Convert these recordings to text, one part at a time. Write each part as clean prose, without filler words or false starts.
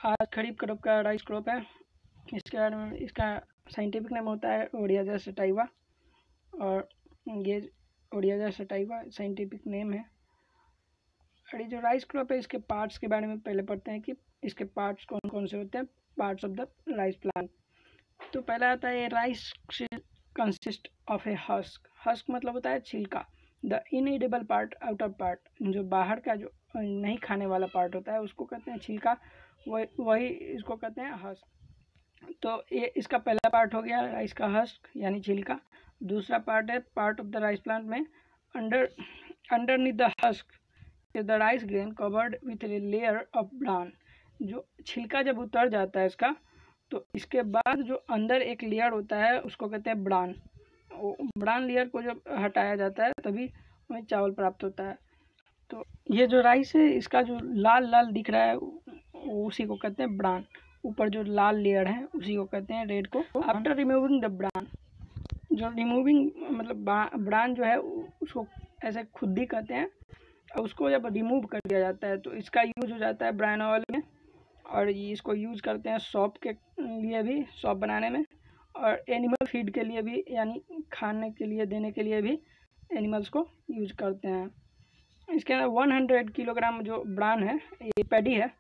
आज खरीफ क्रॉप का rice crop है। इसके बारे में इसका साइंटिफिक नेम होता है ओडियाजा सटाइवा, और ये ओडियाजा सटाइवा साइंटिफिक नेम है। और ये जो राइस क्रॉप है इसके पार्ट्स के बारे में पहले पढ़ते हैं कि इसके पार्ट्स कौन कौन से होते हैं, parts of the rice plant. तो पहला आता है rice consist of A husk. Husk मतलब होता है छिलका। द इनएडिबल पार्ट, आउटर पार्ट, जो बाहर का जो नहीं खाने वाला पार्ट होता है उसको कहते हैं छिलका, वही इसको कहते हैं हस्क। तो ये इसका पहला पार्ट हो गया राइस का हस्क यानी छिलका। दूसरा पार्ट है part of the rice plant में underneath the husk the rice grain covered with a layer of bran. जो छिलका जब उतर जाता है इसका, तो इसके बाद जो अंदर एक लेयर होता है उसको कहते हैं ब्रान। ब्रान लेयर को जब हटाया जाता है तभी हमें चावल प्राप्त होता है। तो ये जो राइस है इसका जो लाल लाल दिख रहा है उसी को कहते हैं ब्रान। ऊपर जो लाल लेयर है उसी को कहते हैं रेड को। आफ्टर रिमूविंग द ब्रान, जो रिमूविंग मतलब ब्रान जो है उसको ऐसे खुद्दी कहते हैं, और उसको जब रिमूव कर दिया जाता है तो इसका यूज हो जाता है ब्रान ऑयल में, और इसको यूज करते हैं सॉप के लिए भी, सॉप बनाने में, और एनिमल फीड के लिए भी, यानी खाने के लिए देने के लिए भी एनिमल्स को यूज करते हैं। इसके अंदर 100 किलोग्राम जो ब्रान है, ये पैडी है,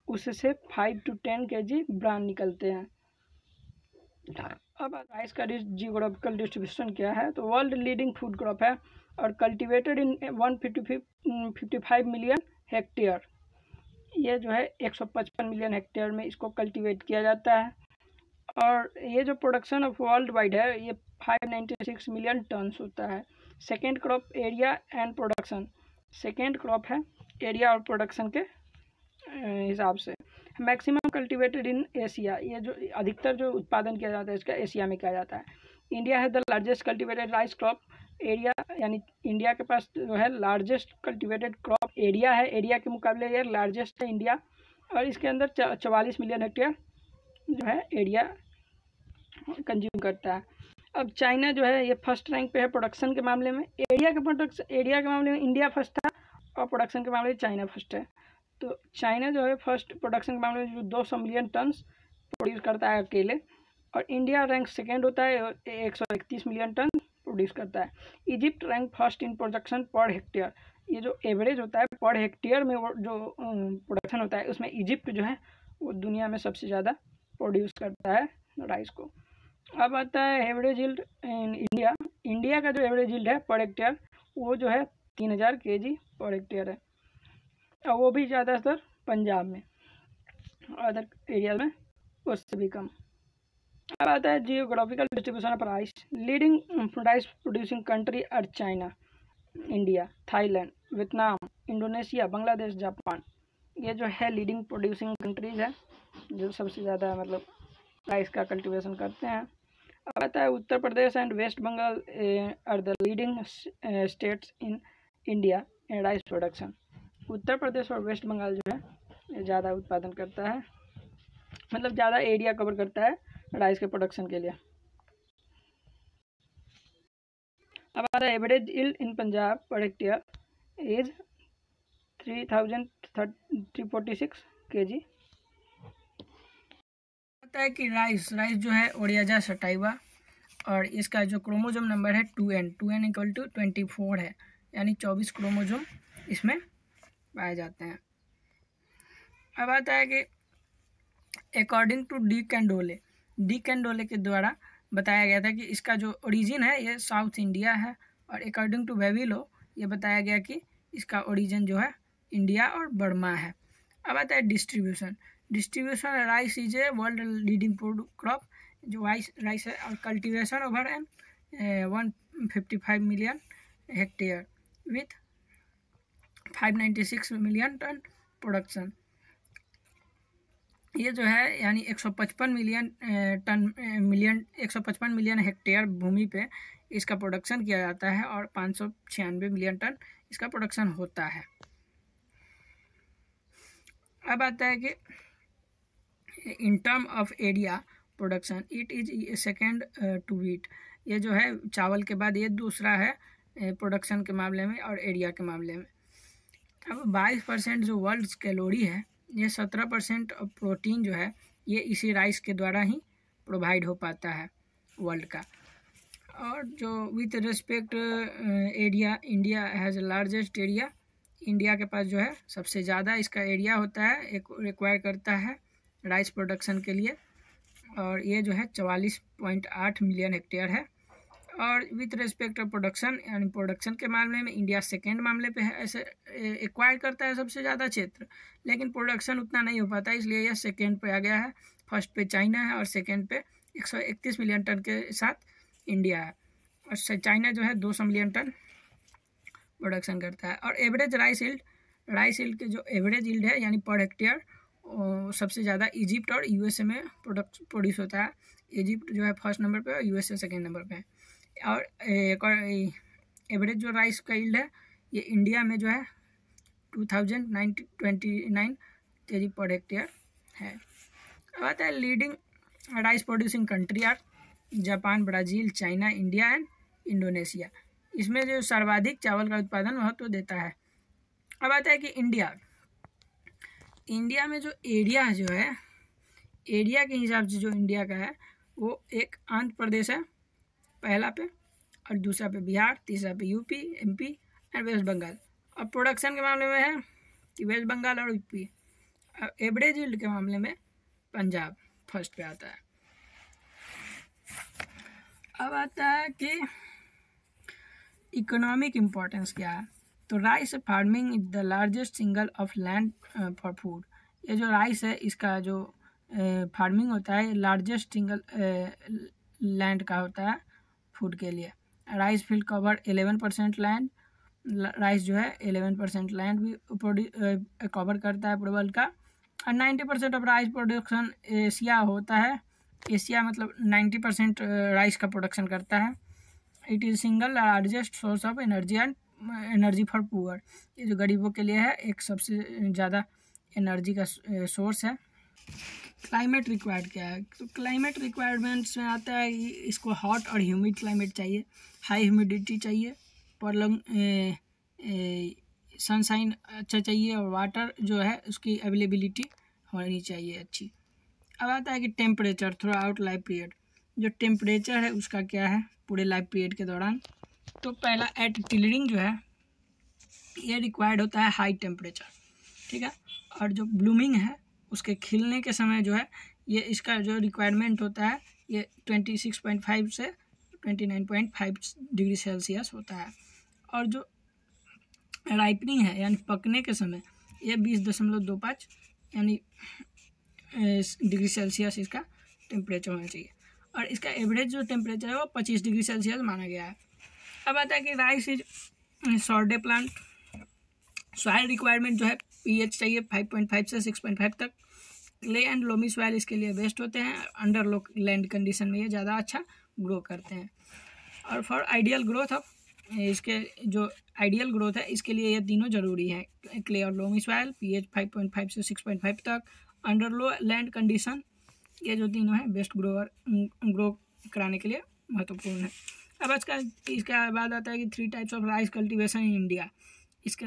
उससे 5 to 10 kg ब्रान निकलते हैं। अब राइस का जियोग्राफिकल डिस्ट्रीब्यूशन क्या है, तो वर्ल्ड लीडिंग फूड क्रॉप है और कल्टीवेटेड इन 155 मिलियन हेक्टेयर। ये जो है 155 मिलियन हेक्टेयर में इसको कल्टीवेट किया जाता है। और ये जो प्रोडक्शन ऑफ वर्ल्ड वाइड है ये 596 मिलियन टन्स होता है। Second crop area and production, second crop है एरिया और प्रोडक्शन के हिसाब से। मैक्सिमम कल्टीवेटेड इन एशिया, ये जो अधिकतर जो उत्पादन किया जाता है इसका एशिया में किया जाता है। इंडिया है the largest cultivated rice crop area, यानी इंडिया के पास जो है लार्जेस्ट कल्टीवेटेड क्रॉप एरिया है, एरिया के मुकाबले ये लार्जेस्ट है इंडिया। और इसके अंदर 44 मिलियन हेक्टेयर जो है एरिया कंज्यूम करता है। अब चाइना जो है ये फर्स्ट रैंक पे है प्रोडक्शन के मामले में। एरिया के मामले में इंडिया फर्स्ट था और प्रोडक्शन के मामले में चाइना फर्स्ट है। तो चाइना जो है फर्स्ट प्रोडक्शन के मामले में जो 200 मिलियन टन्स प्रोड्यूस करता है अकेले, और इंडिया रैंक सेकेंड होता है 131 मिलियन टन प्रोड्यूस करता है। Egypt rank first in production per hectare. ये जो एवरेज होता है पर हेक्टेयर में जो प्रोडक्शन होता है उसमें इजिप्ट जो है वो दुनिया में सबसे ज़्यादा प्रोड्यूस करता है राइस को। अब आता है average yield in India. India का जो एवरेज यील्ड है पर हेक्टेयर वो जो है 3000 kg पर हेक्टेयर है, और वो भी ज़्यादातर पंजाब में, अदर एरिया में उससे भी कम। अब आता है geographical distribution of rice. Leading rice producing country are China, India, Thailand, Vietnam, Indonesia, Bangladesh, Japan. ये जो है लीडिंग प्रोड्यूसिंग कंट्रीज है जो सबसे ज़्यादा मतलब राइस का कल्टीवेशन करते हैं। अब आता है Uttar Pradesh and waste Bengal are the leading states in India in rice production. Uttar Pradesh और वेस्ट बंगाल जो है ज़्यादा उत्पादन करता है, मतलब ज़्यादा एरिया कवर करता है राइस के प्रोडक्शन के लिए। अब आ रहा है average yield in Punjab per hectare is 3346 kg। पता है कि राइस जो है ओडियाजा सटाइवा, और इसका जो क्रोमोजोम नंबर है 2n इक्वल टू 24 है, यानी 24 क्रोमोजोम इसमें पाए जाते हैं। अब आता है कि अकॉर्डिंग टू डी कैंडोले के द्वारा बताया गया था कि इसका जो ओरिजिन है ये साउथ इंडिया है, और अकॉर्डिंग टू वेविलो ये बताया गया कि इसका ओरिजिन जो है इंडिया और बर्मा है। अब आता है distribution rice is a world leading food crop, जो राइस है, और cultivation over an 155 million hectare with 596 million ton production. ये जो है यानी 155 मिलियन हेक्टेयर भूमि पे इसका प्रोडक्शन किया जाता है, और 596 मिलियन टन इसका प्रोडक्शन होता है। अब आता है कि in term of area production it is second to wheat. ये जो है चावल के बाद ये दूसरा है प्रोडक्शन के मामले में और एरिया के मामले में। अब 22% जो वर्ल्ड कैलोरी है ये 17% ऑफ प्रोटीन जो है ये इसी राइस के द्वारा ही प्रोवाइड हो पाता है वर्ल्ड का। और जो with respect area, India has largest area, India के पास जो है सबसे ज़्यादा इसका एरिया होता है, एक रिक्वायर करता है राइस प्रोडक्शन के लिए, और ये जो है 44.8 मिलियन हेक्टेयर है। और विथ रिस्पेक्ट ऑफ प्रोडक्शन, यानी प्रोडक्शन के मामले में इंडिया सेकेंड मामले पे है, ऐसे एक्वायर करता है सबसे ज़्यादा क्षेत्र, लेकिन प्रोडक्शन उतना नहीं हो पाता, इसलिए यह सेकेंड पे आ गया है। फर्स्ट पे चाइना है और सेकेंड पे 131 मिलियन टन के साथ इंडिया है, और चाइना जो है 200 मिलियन टन प्रोडक्शन करता है। और एवरेज राइस यील्ड के जो एवरेज यील्ड है यानी पर हेक्टेयर, सबसे ज़्यादा इजिप्ट और यूएसए में प्रोड्यूस होता है। इजिप्ट जो है फर्स्ट नंबर पे और यूएसए सेकेंड नंबर पे है। और एक और एवरेज जो राइस का यील्ड है ये इंडिया में जो है 2929 केजी पर हेक्टेयर है। अब आता है leading rice producing country are Japan, Brazil, China, India and Indonesia. इसमें जो सर्वाधिक चावल का उत्पादन महत्व देता है। अब आता है कि इंडिया में जो एरिया जो है, एरिया के हिसाब से जो इंडिया का है वो एक आंध्र प्रदेश है पहला पे, और दूसरा पे बिहार, तीसरा पे UP, MP and waste Bengal. और प्रोडक्शन के मामले में है कि वेस्ट बंगाल और यूपी। एवरेज यील्ड के मामले में पंजाब फर्स्ट पे आता है। अब आता है कि इकोनॉमिक इम्पोर्टेंस क्या है। तो rice farming is the largest single of land for food. ये जो राइस है इसका जो फार्मिंग होता है लार्जेस्ट सिंगल लैंड का होता है फूड के लिए। Rice field cover 11% land, rice जो है 11% लैंड भी कवर करता है पूरे वर्ल्ड का। और 90% ऑफ राइस प्रोडक्शन एशिया होता है। एशिया मतलब 90% राइस का प्रोडक्शन करता है। It is single largest source of energy for poor. ये जो गरीबों के लिए है एक सबसे ज़्यादा एनर्जी का सोर्स है। क्लाइमेट रिक्वायर्ड क्या है, तो क्लाइमेट रिक्वायरमेंट्स में आता है इसको हॉट और ह्यूमिड क्लाइमेट चाहिए, हाई ह्यूमिडिटी चाहिए, प्रॉब्लम सनशाइन अच्छा चाहिए, और वाटर जो है उसकी अवेलेबिलिटी होनी चाहिए अच्छी। अब आता है कि temperature through out life period. जो टेम्परेचर है उसका क्या है पूरे लाइफ पीरियड के दौरान। तो पहला एट टिलरिंग जो है ये रिक्वायर्ड होता है हाई टेम्परेचर, ठीक है। और जो ब्लूमिंग है उसके खिलने के समय जो है ये इसका जो रिक्वायरमेंट होता है ये 26.5 से 29.5 डिग्री सेल्सियस होता है। और जो राइपनिंग है यानी पकने के समय ये 20.25 यानी डिग्री सेल्सियस इसका टेम्परेचर होना चाहिए। और इसका एवरेज जो टेम्परेचर है वो 25 डिग्री सेल्सियस माना गया है। अब आता है कि राइस इज सॉर्डे प्लांट। सॉइल रिक्वायरमेंट जो है पीएच चाहिए 5.5 से 6.5 तक। क्ले एंड लोमी सॉइल इसके लिए बेस्ट होते हैं। अंडर लो लैंड कंडीशन में ये ज़्यादा अच्छा ग्रो करते हैं। और फॉर आइडियल ग्रोथ ऑफ इसके जो आइडियल ग्रोथ है इसके लिए ये तीनों ज़रूरी है, क्ले और लोमी सॉइल, पीएच 5.5 से 6.5 तक, अंडर लो लैंड कंडीशन, ये जो तीनों है बेस्ट ग्रो कराने के लिए महत्वपूर्ण है। अब इसका बाद आता है कि 3 types of rice cultivation in India. इसके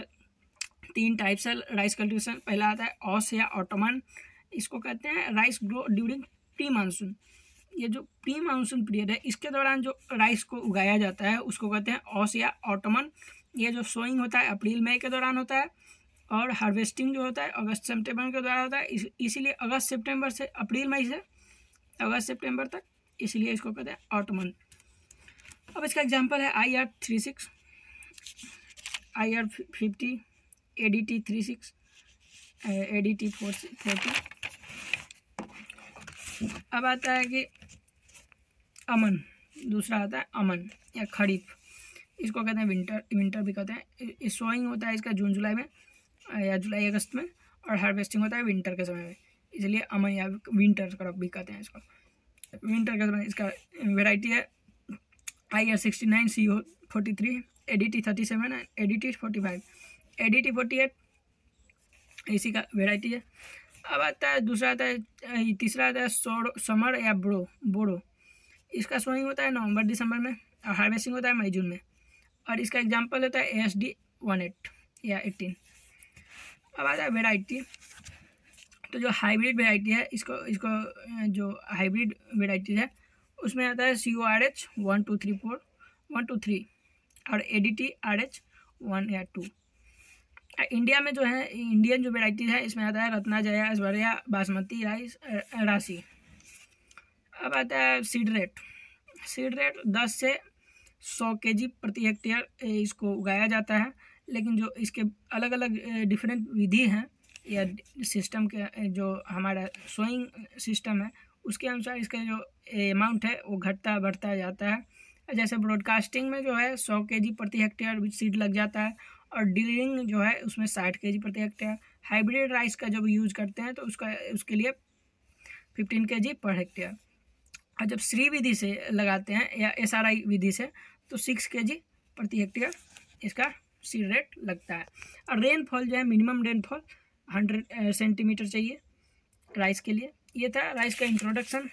3 टाइप्स है राइस कल्टीवेशन। पहला आता है ऑस या ऑटोमन। इसको कहते हैं rice grow during pre monsoon. ये जो प्री मानसून पीरियड है इसके दौरान जो राइस को उगाया जाता है उसको कहते हैं ऑस या ऑटोमन। ये जो सोइंग होता है अप्रैल मई के दौरान होता है, और हार्वेस्टिंग जो होता है अगस्त सितंबर के दौरान होता है। इसीलिए अगस्त सितंबर से अप्रैल मई से अगस्त सितंबर तक, इसलिए इसको कहते हैं ऑटोमन। अब इसका एग्जांपल है IR36, IR50, ADT36, ADT40। अब आता है कि अमन, दूसरा आता है अमन या खरीफ। इसको कहते हैं विंटर भी कहते हैं। सोइंग होता है इसका जून जुलाई में या जुलाई अगस्त में, और हार्वेस्टिंग होता है विंटर के समय में, इसलिए अमन या विंटर क्रॉप भी कहते हैं इसको। विंटर के समय इसका वेराइटी है IR69, CO43, ADT37 and ADT45, ADT48 इसी का वेराइटी है। अब आता है दूसरा आता है तीसरा आता है समर या बोरो। इसका सोइंग होता है नवंबर दिसंबर में, और हार्वेस्टिंग होता है मई जून में, और इसका एग्जांपल होता है ASD18 या 18। अब आता है वेराइटी। तो जो हाइब्रिड वेराइटी है इसको इसको जो हाइब्रिड वेराइटीज है उसमें आता है CORH 1234 123 और ADT RH 1 या 2। इंडिया में जो है इंडियन जो वेराइटीज है इसमें आता है रत्ना जया, ऐश्वर्या, बासमती राइस, राशि। अब आता है सीड रेट। सीड रेट 10 से 100 kg प्रति हेक्टेयर इसको उगाया जाता है, लेकिन जो इसके अलग अलग डिफरेंट विधि हैं या सिस्टम के जो हमारा सोइंग सिस्टम है उसके अनुसार इसका जो अमाउंट है वो घटता बढ़ता जाता है। जैसे ब्रॉडकास्टिंग में जो है 100 kg प्रति हेक्टेयर सीड लग जाता है और ड्रिलिंग जो है उसमें 60 kg प्रति हेक्टेयर। हाइब्रिड राइस का जब यूज़ करते हैं तो उसके लिए 15 kg पर हेक्टेयर। और जब श्री विधि से लगाते हैं या SRI विधि से तो 6 kg प्रति हेक्टेयर इसका सीड रेट लगता है। और रेनफॉल जो है मिनिमम रेनफॉल 100 सेंटीमीटर चाहिए राइस के लिए। ये था राइस का इंट्रोडक्शन।